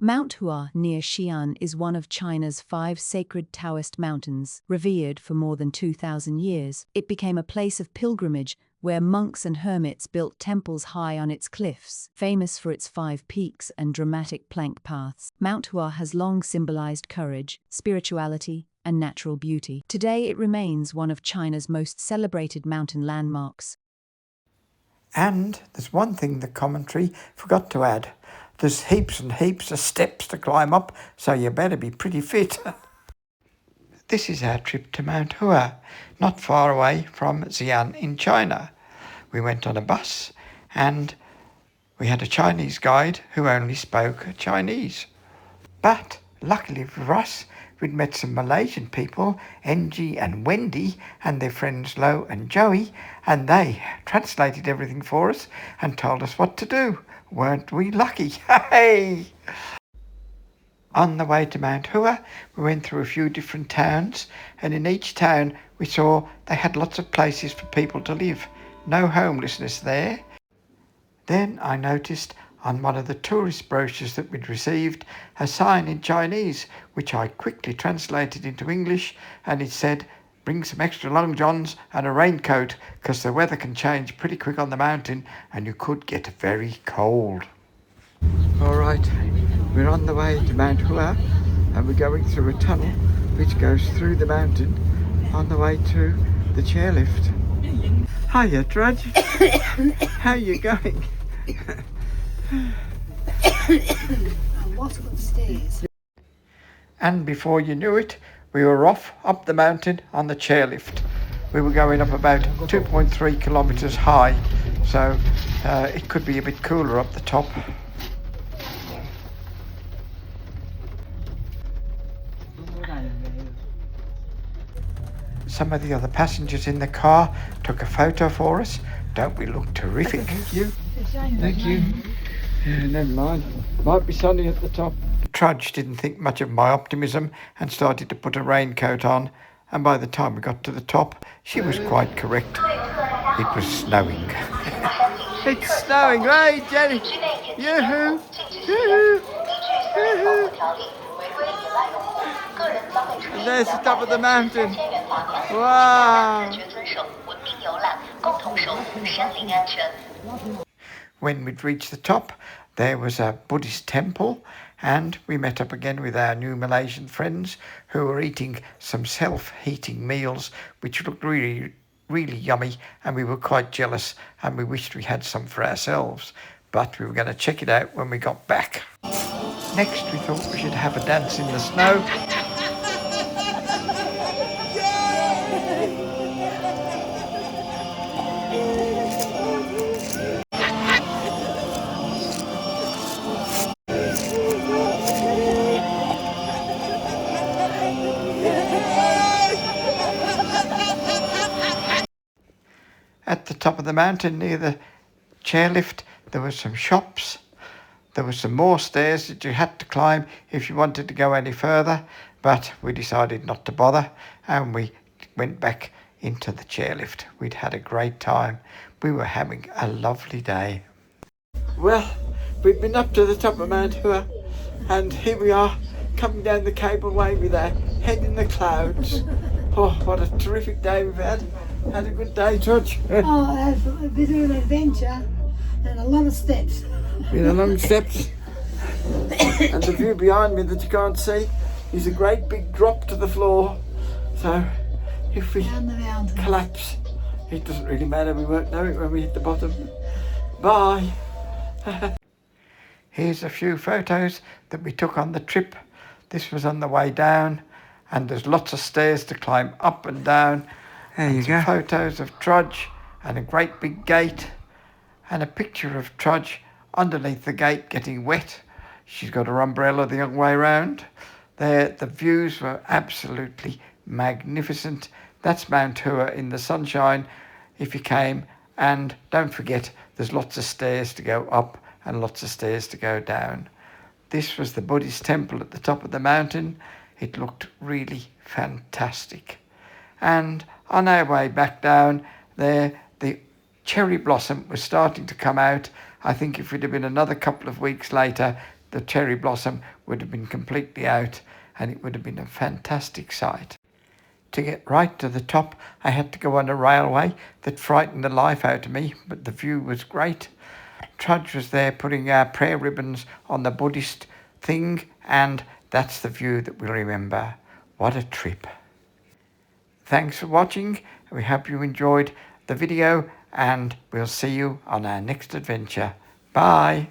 Mount Hua near Xian is one of China's 5 sacred Taoist mountains, revered for more than 2,000 years. It became a place of pilgrimage where monks and hermits built temples high on its cliffs, famous for its 5 peaks and dramatic plank paths. Mount Hua has long symbolized courage, spirituality, and natural beauty. Today it remains one of China's most celebrated mountain landmarks. And there's one thing the commentary forgot to add. There's heaps and heaps of steps to climb up, so you better be pretty fit. This is our trip to Mount Hua, not far away from Xian in China. We went on a bus and we had a Chinese guide who only spoke Chinese. But luckily for us, we'd met some Malaysian people, Angie and Wendy, and their friends Lo and Joey, and they translated everything for us and told us what to do. Weren't we lucky? Hey! On the way to Mount Hua, we went through a few different towns, and in each town we saw they had lots of places for people to live. No homelessness there. Then I noticed on one of the tourist brochures that we'd received a sign in Chinese, which I quickly translated into English, and it said, "Bring some extra long johns and a raincoat, because the weather can change pretty quick on the mountain and you could get very cold." All right, we're on the way to Mount Hua and we're going through a tunnel which goes through the mountain on the way to the chairlift. Hiya, Trudge. How you going? What's got stairs? And before you knew it, we were off up the mountain on the chairlift. We were going up about 2.3 kilometres high, so it could be a bit cooler up the top. Some of the other passengers in the car took a photo for us. Don't we look terrific? Thank you. Thank you. Yeah, never mind. Might be sunny at the top. Trudge didn't think much of my optimism and started to put a raincoat on, and by the time we got to the top, she was quite correct. It was snowing. It's snowing, right, Jenny? Yoo-hoo! Yoo-hoo! Yoo-hoo! And there's the top of the mountain. Wow! When we'd reached the top, there was a Buddhist temple, and we met up again with our new Malaysian friends who were eating some self-heating meals which looked really, really yummy, and we were quite jealous and we wished we had some for ourselves, but we were going to check it out when we got back. Next, we thought we should have a dance in the snow. At the top of the mountain near the chairlift, there were some shops. There were some more stairs that you had to climb if you wanted to go any further, but we decided not to bother and we went back into the chairlift. We'd had a great time. We were having a lovely day. Well, we've been up to the top of Mount Hua and here we are coming down the cableway with our head in the clouds. Oh, what a terrific day we've had. Had a good day, Trudge. Oh, it's a bit of an adventure and a lot of steps. Been a long steps. And the view behind me that you can't see is a great big drop to the floor. So if we collapse, it doesn't really matter. We won't know it when we hit the bottom. Bye. Here's a few photos that we took on the trip. This was on the way down, and there's lots of stairs to climb up and down. There you go. Photos of Trudge and a great big gate and a picture of Trudge underneath the gate getting wet. She's got her umbrella the other way around. There, the views were absolutely magnificent. That's Mount Hua in the sunshine if you came. And don't forget, there's lots of stairs to go up and lots of stairs to go down. This was the Buddhist temple at the top of the mountain. It looked really fantastic. And on our way back down there, the cherry blossom was starting to come out. I think if it had been another couple of weeks later, the cherry blossom would have been completely out, and it would have been a fantastic sight. To get right to the top, I had to go on a railway that frightened the life out of me, but the view was great. Trudge was there putting our prayer ribbons on the Buddhist thing, and that's the view that we'll remember. What a trip. Thanks for watching. We hope you enjoyed the video, and we'll see you on our next adventure. Bye.